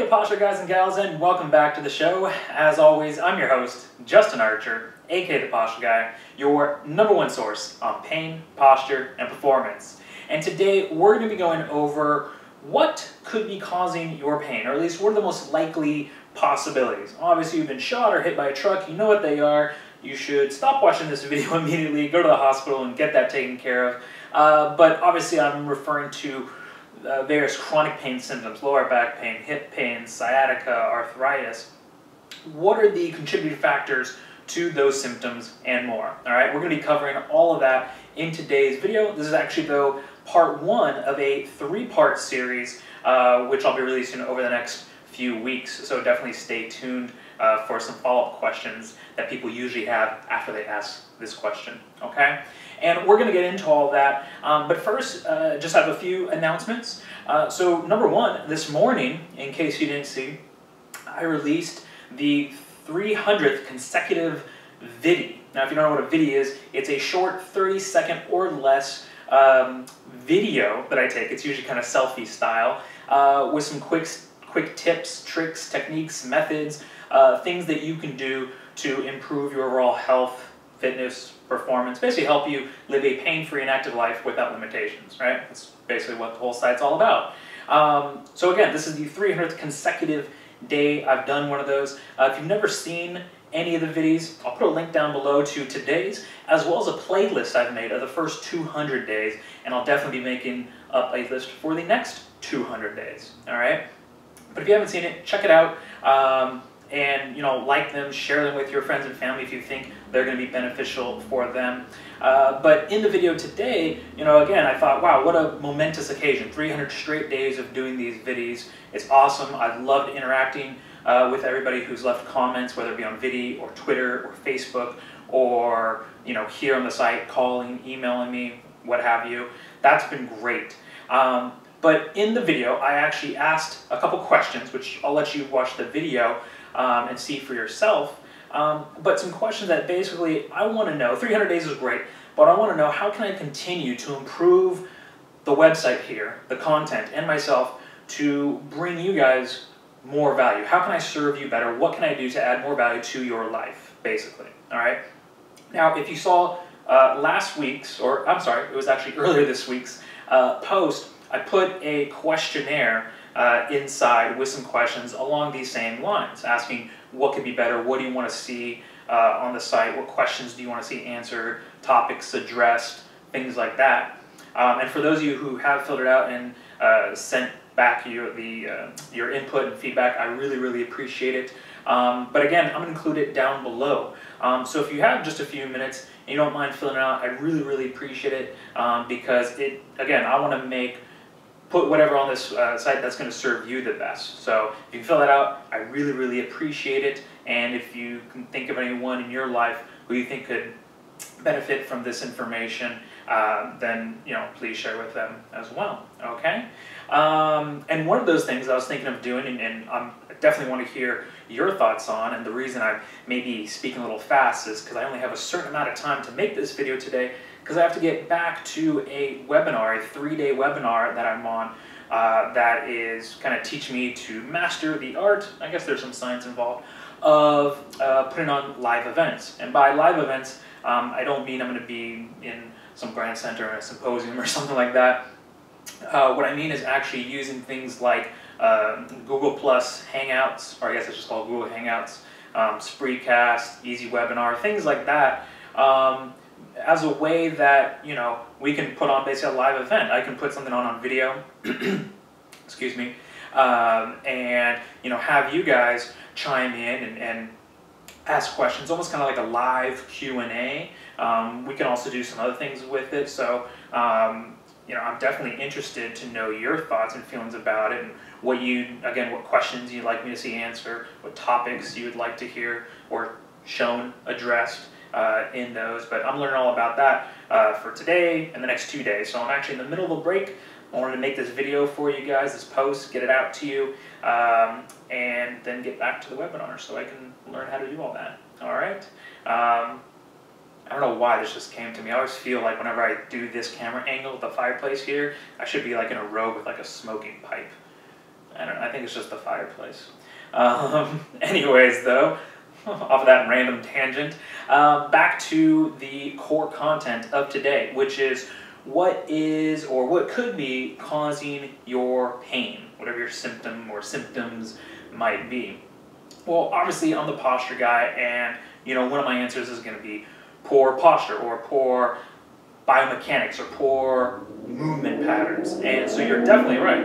Hey posture guys and gals, and welcome back to the show. As always, I'm your host, Justin Archer, aka the Posture Guy, your #1 source on pain, posture, and performance. And today we're going to be going over what could be causing your pain, or at least what are the most likely possibilities. Obviously, you've been shot or hit by a truck, you know what they are. You should stop watching this video immediately, go to the hospital and get that taken care of. But obviously I'm referring to various chronic pain symptoms, lower back pain, hip pain, sciatica, arthritis. What are the contributing factors to those symptoms and more? All right, we're going to be covering all of that in today's video. This is actually, though, part 1 of a 3-part series, which I'll be releasing over the next few weeks. So definitely stay tuned for some follow-up questions that people usually have after they ask this question, okay? And we're going to get into all that, but first, just have a few announcements. So number 1, this morning, in case you didn't see, I released the 300th consecutive viddy. Now, if you don't know what a viddy is, it's a short 30-second or less video that I take. It's usually kind of selfie style, with some quick tips, tricks, techniques, methods, things that you can do to improve your overall health, fitness, performance, basically help you live a pain-free and active life without limitations, right? That's basically what the whole site's all about. So again, this is the 300th consecutive day I've done one of those. If you've never seen any of the videos, I'll put a link down below to today's, as well as a playlist I've made of the first 200 days, and I'll definitely be making a playlist for the next 200 days, all right? But if you haven't seen it, check it out. And like them, share them with your friends and family if you think they're going to be beneficial for them. But in the video today, again, I thought, wow, what a momentous occasion. 300 straight days of doing these videos. It's awesome. I've loved interacting with everybody who's left comments, whether it be on Viddy or Twitter or Facebook or here on the site, calling, emailing me, what have you. That's been great. But in the video, I actually asked a couple questions, which I'll let you watch the video and see for yourself. But some questions that basically I want to know. 300 days is great, but I want to know, how can I continue to improve the website here, the content, and myself to bring you guys more value? How can I serve you better? What can I do to add more value to your life, basically? All right. Now, if you saw last week's, or I'm sorry, it was actually earlier this week's post, I put a questionnaire inside with some questions along these same lines, asking what could be better, what do you want to see on the site, what questions do you want to see answered, topics addressed, things like that. And for those of you who have filled it out and sent back your input and feedback, I really, really appreciate it. But again, I'm going to include it down below. So if you have just a few minutes and you don't mind filling it out, I really, really appreciate it, because again, I want to put whatever on this site that's going to serve you the best. So if you can fill that out, I really, really appreciate it. And if you can think of anyone in your life who you think could benefit from this information, then please share with them as well. Okay. And one of those things I was thinking of doing, and I definitely want to hear your thoughts on, and the reason I may be speaking a little fast is because I only have a certain amount of time to make this video today, because I have to get back to a webinar, a 3-day webinar that I'm on, that is kind of teaching me to master the art, I guess there's some science involved, of putting on live events. And by live events, I don't mean I'm going to be in some grand center or a symposium or something like that. What I mean is actually using things like Google Plus Hangouts, or I guess it's just called Google Hangouts, Spreecast, Easy Webinar, things like that, as a way that we can put on basically a live event. I can put something on video, excuse me, and have you guys chime in and ask questions, almost kind of like a live Q&A. We can also do some other things with it. So I'm definitely interested to know your thoughts and feelings about it, and what questions you'd like me to see answered, what topics you would like to hear or shown, addressed in those. But I'm learning all about that for today and the next 2 days. So I'm actually in the middle of a break. I wanted to make this video for you guys, this post, get it out to you, and then get back to the webinar so I can learn how to do all that. All right. I don't know why this just came to me. I always feel like whenever I do this camera angle with the fireplace here, I should be like in a row with like a smoking pipe. I don't know, I think it's just the fireplace. Anyways, though, off of that random tangent, back to the core content of today, which is what is or what could be causing your pain, whatever your symptom or symptoms might be. Well, obviously I'm the posture guy, and one of my answers is going to be poor posture or poor biomechanics or poor movement patterns. And so you're definitely right.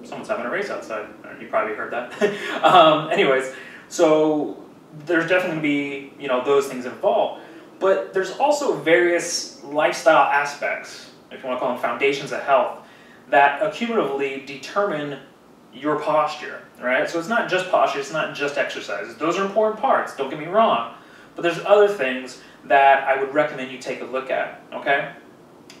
Someone's having a race outside. You probably heard that. Anyways, so there's definitely going to be those things involved. But there's also various lifestyle aspects, if you want to call them foundations of health, that accumulatively determine your posture, right? So it's not just posture, it's not just exercises. Those are important parts, don't get me wrong. But there's other things that I would recommend you take a look at, okay?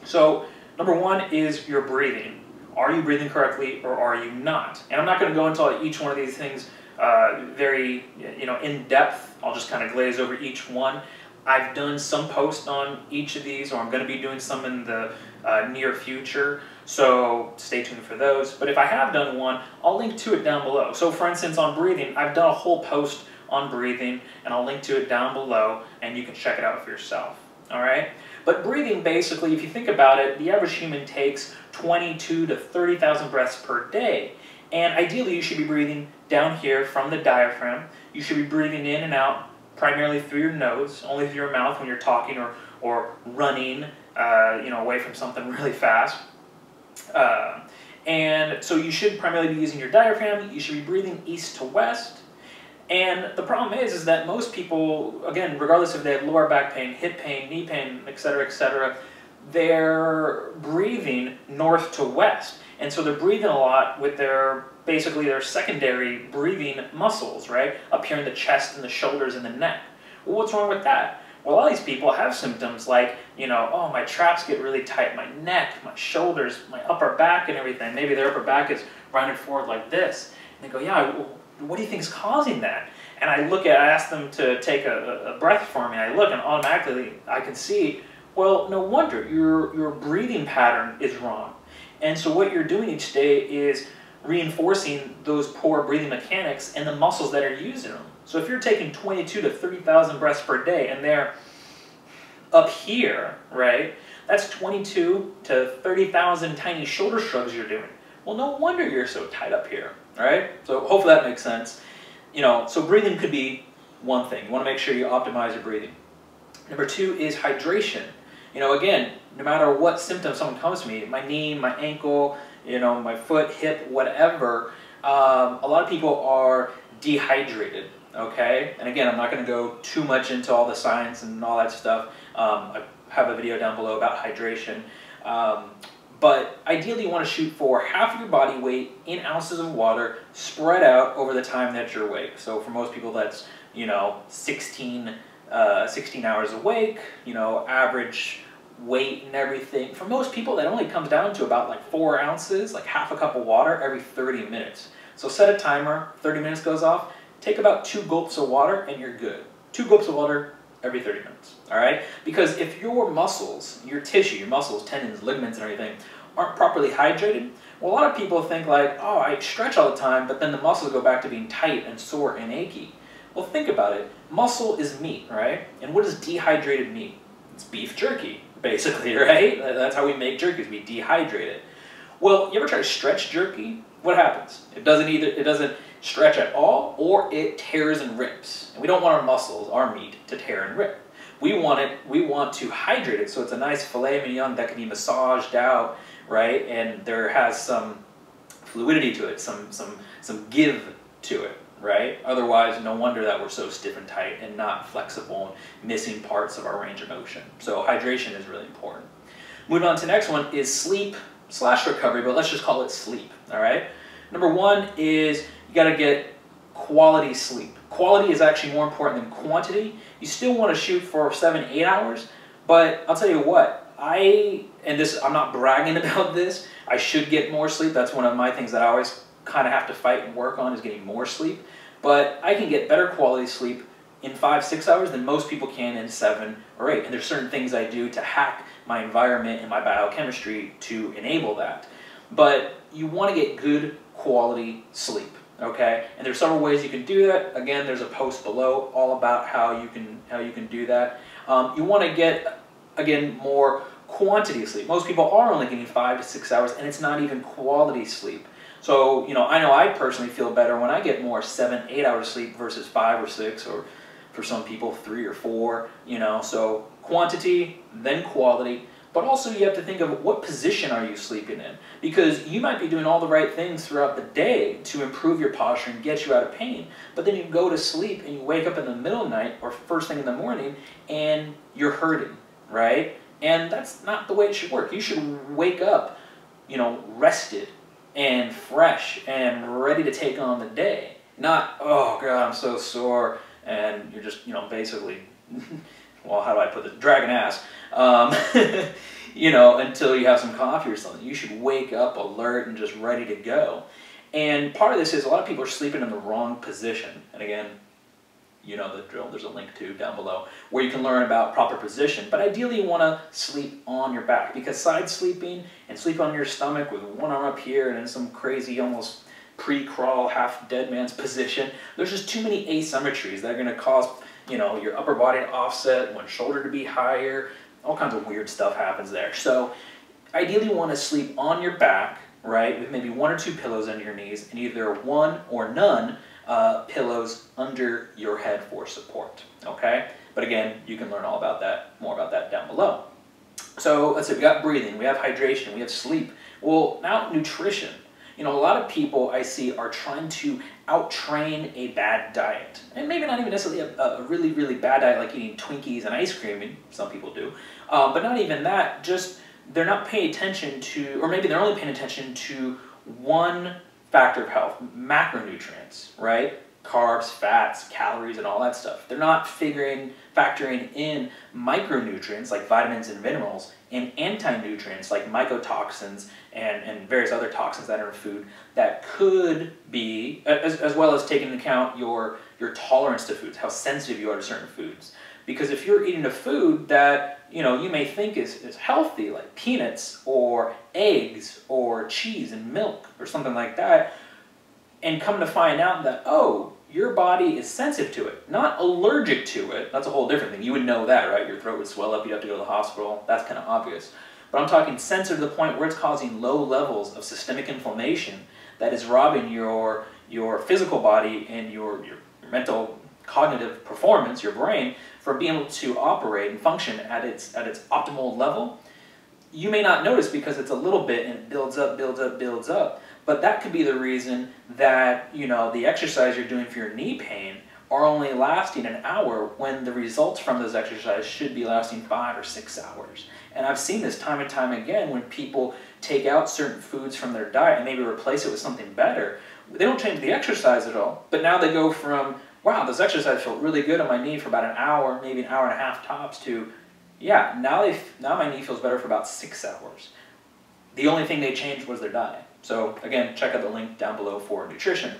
So number one is your breathing. Are you breathing correctly or are you not? And I'm not going to go into each one of these things very in depth. I'll just kind of glaze over each one. I've done some posts on each of these, or I'm going to be doing some in the near future, so stay tuned for those. But if I have done one, I'll link to it down below. So for instance, on breathing, I've done a whole post on breathing, and I'll link to it down below, and you can check it out for yourself, all right? But breathing, basically, if you think about it, the average human takes 22 to 30,000 breaths per day. And ideally, you should be breathing down here from the diaphragm. You should be breathing in and out primarily through your nose, only through your mouth when you're talking or running, away from something really fast. And so you should primarily be using your diaphragm. You should be breathing east to west. And the problem is that most people, again, regardless if they have lower back pain, hip pain, knee pain, etc., they're breathing north to west. And so they're breathing a lot with basically their secondary breathing muscles, right? Up here in the chest and the shoulders and the neck. Well, what's wrong with that? Well, a lot of these people have symptoms like, oh, my traps get really tight, my neck, my shoulders, my upper back and everything. Maybe their upper back is rounded forward like this. And they go, yeah, what do you think is causing that? And I ask them to take a breath for me. I look, and automatically I can see, well, no wonder your breathing pattern is wrong. And so what you're doing each day is reinforcing those poor breathing mechanics and the muscles that are using them. So if you're taking 22 to 30,000 breaths per day and they're up here, right, that's 22 to 30,000 tiny shoulder shrugs you're doing. Well, no wonder you're so tight up here, right? So hopefully that makes sense. So breathing could be one thing. You want to make sure you optimize your breathing. Number two is hydration. Again, no matter what symptom someone comes to me, my knee, my ankle, my foot, hip, whatever, a lot of people are dehydrated, okay? And again, I'm not going to go too much into all the science and all that stuff. I have a video down below about hydration. But ideally, you want to shoot for half of your body weight in ounces of water spread out over the time that you're awake. So for most people, that's, 16 hours awake, average weight and everything. For most people, that only comes down to about like 4 ounces, like half a cup of water every 30 minutes. So set a timer, 30 minutes goes off, take about 2 gulps of water and you're good. 2 gulps of water every 30 minutes, all right? Because if your muscles, your tissue, your muscles, tendons, ligaments and everything aren't properly hydrated, well, a lot of people think like, oh, I stretch all the time, but then the muscles go back to being tight and sore and achy. Well, think about it. Muscle is meat, right? And what is dehydrated meat? It's beef jerky, basically, right? That's how we make jerky, is we dehydrate it. Well, you ever try to stretch jerky? What happens? It doesn't stretch at all, or it tears and rips. And we don't want our muscles, our meat, to tear and rip. We want to hydrate it so it's a nice filet mignon that can be massaged out, right? And there has some fluidity to it, some give to it, right? Otherwise, no wonder that we're so stiff and tight and not flexible and missing parts of our range of motion. So hydration is really important. Moving on to the next one is sleep/recovery, but let's just call it sleep, all right? Number one is you gotta get quality sleep. Quality is actually more important than quantity. You still want to shoot for 7-8 hours, but I'll tell you what, I'm not bragging about this, I should get more sleep. That's one of my things that I always kind of have to fight and work on, is getting more sleep. But I can get better quality sleep in 5-6 hours than most people can in 7 or 8. And there's certain things I do to hack my environment and my biochemistry to enable that. but you want to get good quality sleep. Okay, and there's several ways you can do that. Again, there's a post below all about how you can do that. You want to get, again, more quantity of sleep. Most people are only getting 5 to 6 hours, and it's not even quality sleep. So, I know I personally feel better when I get more 7, 8 hours sleep versus 5 or 6, or for some people 3 or 4, So quantity, then quality. But also you have to think of what position are you sleeping in, because you might be doing all the right things throughout the day to improve your posture and get you out of pain, but then you go to sleep and you wake up in the middle of the night or first thing in the morning and you're hurting, right? And that's not the way it should work. You should wake up, rested and fresh and ready to take on the day. Not, oh God, I'm so sore, and you're just, basically, well, how do I put this? Dragging ass. Until you have some coffee or something. You should wake up alert and just ready to go. And part of this is a lot of people are sleeping in the wrong position. And again, the drill, there's a link to down below where you can learn about proper position. But ideally you want to sleep on your back, because side sleeping and sleep on your stomach with one arm up here and in some crazy almost pre-crawl, half dead man's position, there's just too many asymmetries that are going to cause your upper body to offset, one shoulder to be higher, all kinds of weird stuff happens there. So ideally you want to sleep on your back, right, with maybe 1 or 2 pillows under your knees and either 1 or none pillows under your head for support, okay? But again, you can learn all about that, more about that down below. So let's see, we got breathing, we have hydration, we have sleep. Well, now nutrition. A lot of people I see are trying to out-train a bad diet. And maybe not even necessarily a really, really bad diet like eating Twinkies and ice cream, and some people do. But not even that, just they're not paying attention to, or maybe they're only paying attention to one factor of health, macronutrients, right? Carbs, fats, calories, and all that stuff. They're not factoring in micronutrients like vitamins and minerals, and anti-nutrients like mycotoxins and various other toxins that are in food that could be, as well as taking into account your tolerance to foods, how sensitive you are to certain foods. Because if you're eating a food that you may think is healthy, like peanuts or eggs or cheese and milk or something like that, and come to find out that, oh, your body is sensitive to it, not allergic to it. That's a whole different thing. You would know that, right? Your throat would swell up, you'd have to go to the hospital. That's kind of obvious. But I'm talking sensitive to the point where it's causing low levels of systemic inflammation that is robbing your physical body and your mental cognitive performance, your brain, from being able to operate and function at its optimal level. You may not notice because it's a little bit and it builds up, builds up, builds up. But that could be the reason that, the exercise you're doing for your knee pain are only lasting an hour when the results from those exercises should be lasting 5 or 6 hours. And I've seen this time and time again when people take out certain foods from their diet and maybe replace it with something better. They don't change the exercise at all, but now they go from, wow, this exercise felt really good on my knee for about an hour, maybe an hour and a half tops, to, yeah, now my knee feels better for about 6 hours. The only thing they changed was their diet. So again, check out the link down below for nutrition.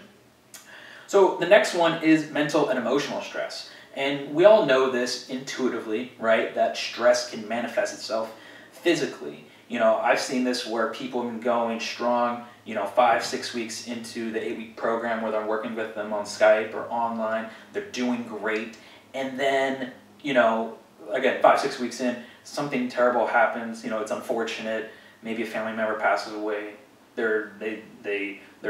So the next one is mental and emotional stress. And we all know this intuitively, right? That stress can manifest itself physically. I've seen this where people have been going strong, 5, 6 weeks into the 8-week program, whether I'm working with them on Skype or online, they're doing great. And then, again, 5, 6 weeks in, something terrible happens, it's unfortunate. Maybe a family member passes away. Their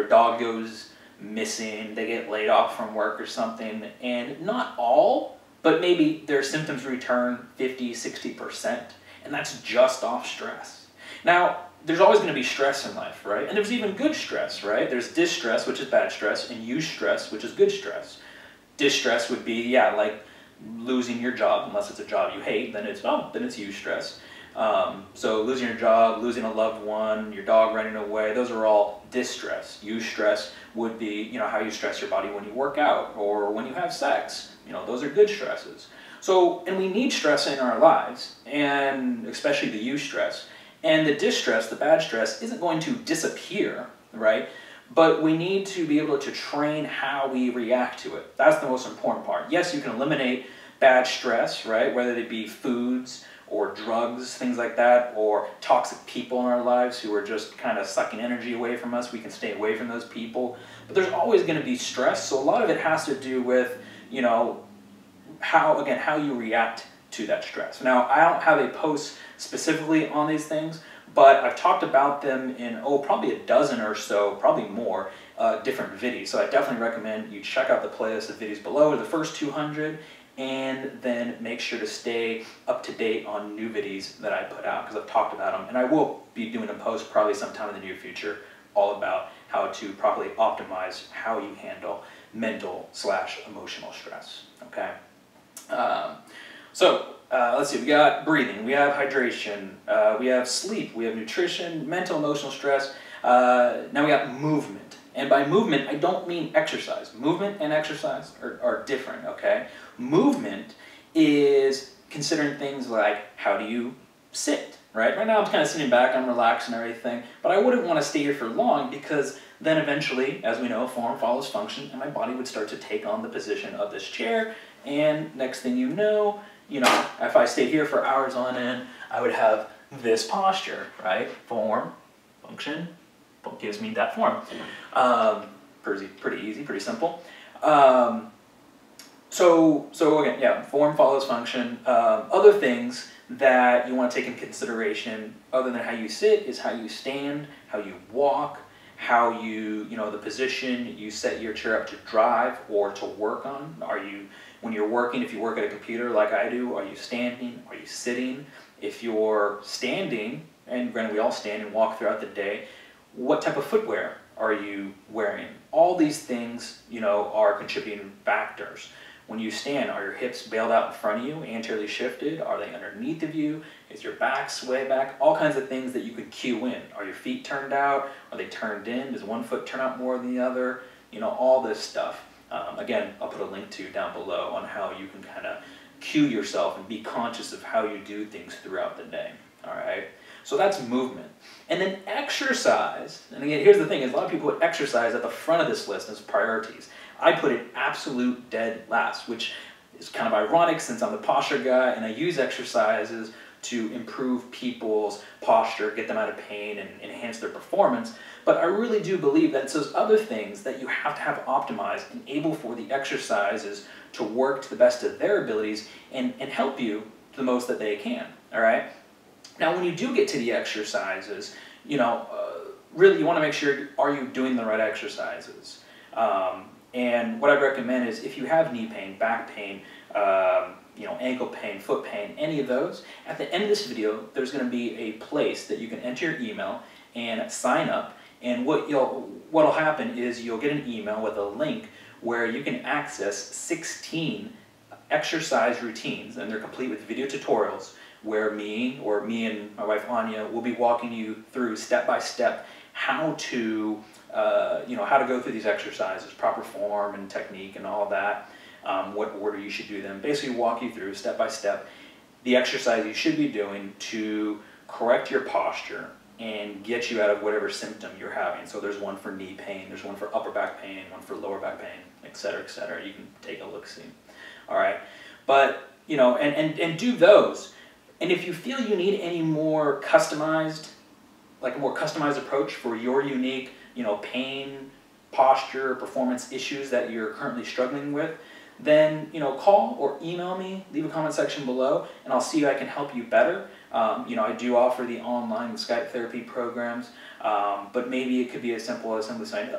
dog goes missing, they get laid off from work or something, and not all, but maybe their symptoms return 50, 60%, and that's just off stress. Now, there's always going to be stress in life, right? And there's even good stress, right? There's distress, which is bad stress, and eustress, which is good stress. Distress would be, yeah, like losing your job, unless it's a job you hate, then it's eustress. So losing your job, losing a loved one, your dog running away, those are all distress. Eustress would be, how you stress your body when you work out or when you have sex. Those are good stresses. So, and we need stress in our lives, and especially the eustress. And the distress, the bad stress, isn't going to disappear, right? But we need to be able to train how we react to it. That's the most important part. Yes, you can eliminate bad stress, right? Whether it be foods or drugs, things like that, or toxic people in our lives who are just kind of sucking energy away from us. We can stay away from those people. But there's always going to be stress, so a lot of it has to do with, you know, how you react to that stress. Now, I don't have a post specifically on these things, but I've talked about them in, probably a dozen or so, probably more, different videos. So I definitely recommend you check out the playlist of videos below, the first 200, and then make sure to stay up to date on new videos that I put out, because I've talked about them. And I will be doing a post probably sometime in the near future all about how to properly optimize how you handle mental/emotional stress, okay? Let's see, we got breathing, we have hydration, we have sleep, we have nutrition, mental, emotional stress. Now we got movement. And by movement, I don't mean exercise. Movement and exercise are different, okay? Movement is considering things like, how do you sit, right? Right now I'm kind of sitting back, I'm relaxed and everything, but I wouldn't want to stay here for long, because then eventually, as we know, form follows function, and my body would start to take on the position of this chair, and next thing you know, if I stayed here for hours on end, I would have this posture, right? Form, function, gives me that form. Pretty easy, pretty simple. So again, yeah, form follows function. Other things that you want to take in consideration, other than how you sit, is how you stand, how you walk, how the position you set your chair up to drive or to work on. When you're working, if you work at a computer like I do, are you standing? Are you sitting? If you're standing, and granted we all stand and walk throughout the day, what type of footwear are you wearing? All these things, are contributing factors. When you stand, are your hips bailed out in front of you, anteriorly shifted? Are they underneath of you? Is your back sway back? All kinds of things that you could cue in. Are your feet turned out? Are they turned in? Does one foot turn out more than the other? All this stuff. Again, I'll put a link to down below on how you can kind of cue yourself and be conscious of how you do things throughout the day. All right? So that's movement. And then exercise, and again, here's the thing, is a lot of people put exercise at the front of this list as priorities. I put it absolute dead last, which is kind of ironic since I'm the posture guy and I use exercises to improve people's posture, get them out of pain, and enhance their performance. But I really do believe that it's those other things that you have to have optimized and able for the exercises to work to the best of their abilities and help you the most that they can, all right? Now, when you do get to the exercises, really you want to make sure, are you doing the right exercises? And what I recommend is if you have knee pain, back pain, ankle pain, foot pain, any of those, at the end of this video, there's going to be a place that you can enter your email and sign up. And what'll happen is you'll get an email with a link where you can access 16 exercise routines, and they're complete with video tutorials, where me and my wife Anya will be walking you through step by step how to go through these exercises, proper form and technique and all of that, what order you should do them. Basically walk you through step by step the exercise you should be doing to correct your posture and get you out of whatever symptom you're having. So there's one for knee pain, there's one for upper back pain, one for lower back pain, etc., etc. You can take a look-see. All right, but and do those. And if you feel you need any more customized, like a more customized approach for your unique, pain, posture, performance issues that you're currently struggling with, then, call or email me, leave a comment section below, and I'll see if I can help you better. I do offer the online Skype therapy programs, but maybe it could be as simple as simply saying,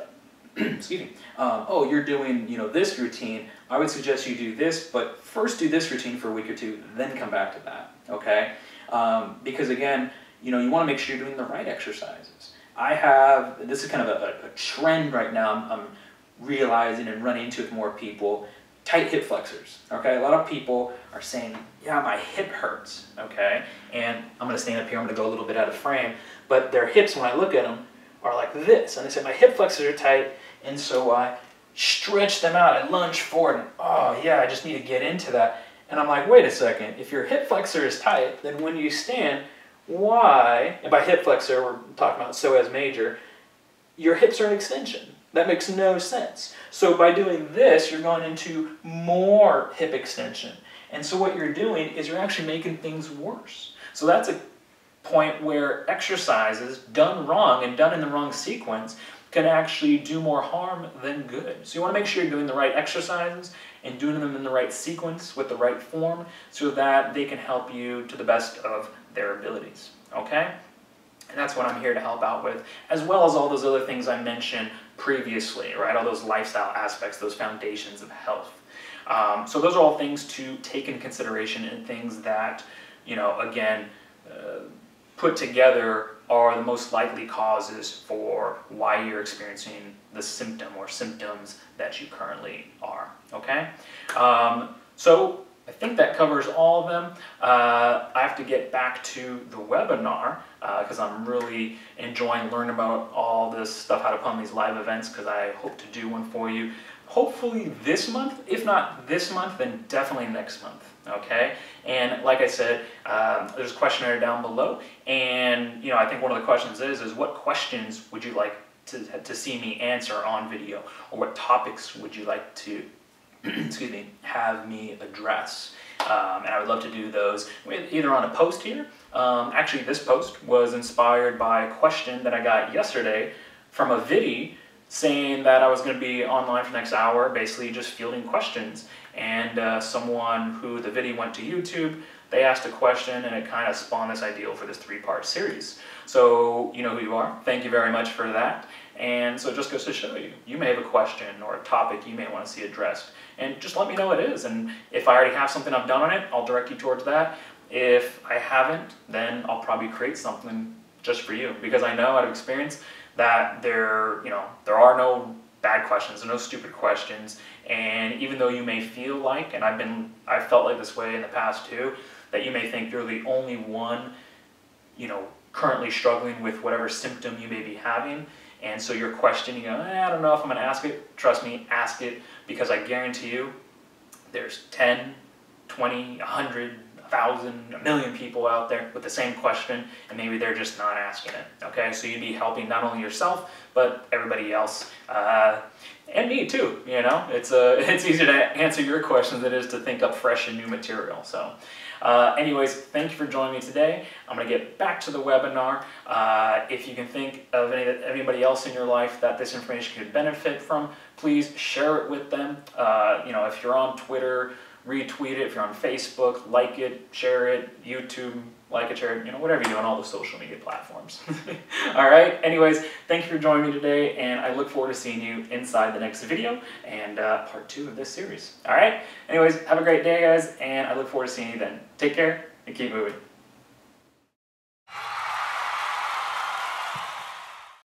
excuse me, oh, you're doing, this routine, I would suggest you do this, but first do this routine for a week or two, then come back to that, okay? Because again, you want to make sure you're doing the right exercises. This is kind of a trend right now, I'm realizing and running into with more people, tight hip flexors, okay? A lot of people are saying, yeah, my hip hurts, okay? And I'm going to stand up here, I'm going to go a little bit out of frame, but their hips, when I look at them, are like this. And they say, my hip flexors are tight, and so I stretch them out, I lunge forward, and oh yeah, I just need to get into that. And I'm like, wait a second, if your hip flexor is tight, then when you stand, why, and by hip flexor, we're talking about psoas major, your hips are an extension. That makes no sense. So by doing this, you're going into more hip extension. And so what you're doing is you're actually making things worse. So that's a point where exercises done wrong and done in the wrong sequence can actually do more harm than good. So you want to make sure you're doing the right exercises and doing them in the right sequence with the right form so that they can help you to the best of their abilities, okay? And that's what I'm here to help out with, as well as all those other things I mentioned previously, right? All those lifestyle aspects, those foundations of health. So those are all things to take into consideration and things that, you know, again, put together are the most likely causes for why you're experiencing the symptom or symptoms that you currently are, okay? So I think that covers all of them. I have to get back to the webinar because I'm really enjoying learning about all this stuff, how to put on these live events, because I hope to do one for you. Hopefully this month. If not this month, then definitely next month, okay? And like I said, there's a questionnaire down below, and you know, I think one of the questions is what questions would you like to see me answer on video, or what topics would you like to excuse me, have me address? And I would love to do those either on a post here. Actually, this post was inspired by a question that I got yesterday from a video saying that I was going to be online for the next hour, basically just fielding questions. And someone who the video went to YouTube, they asked a question and it kind of spawned this idea for this 3-part series. So you know who you are. Thank you very much for that. And so it just goes to show you, you may have a question or a topic you may want to see addressed. And just let me know what it is. And if I already have something I've done on it, I'll direct you towards that. If I haven't, then I'll probably create something just for you. Because I know out of experience that there are no bad questions, no stupid questions. And even though you may feel like, and I've felt like this way in the past too, that you may think you're the only one, you know, currently struggling with whatever symptom you may be having, and so you're questioning, I don't know if I'm going to ask it. Trust me, ask it, because I guarantee you there's 10, 20, 100, 1,000, a million people out there with the same question, and maybe they're just not asking it, okay? So you'd be helping not only yourself, but everybody else, and me too, you know? It's easier to answer your questions than it is to think up fresh and new material, so. Anyways, thank you for joining me today. I'm going to get back to the webinar. If you can think of anybody else in your life that this information could benefit from, please share it with them. You know, if you're on Twitter, retweet it. If you're on Facebook, like it, share it. YouTube, like it, share it. You know, whatever you do on all the social media platforms. All right. Anyways, thank you for joining me today, and I look forward to seeing you inside the next video and part 2 of this series. All right. Anyways, have a great day, guys, and I look forward to seeing you then. Take care and keep moving.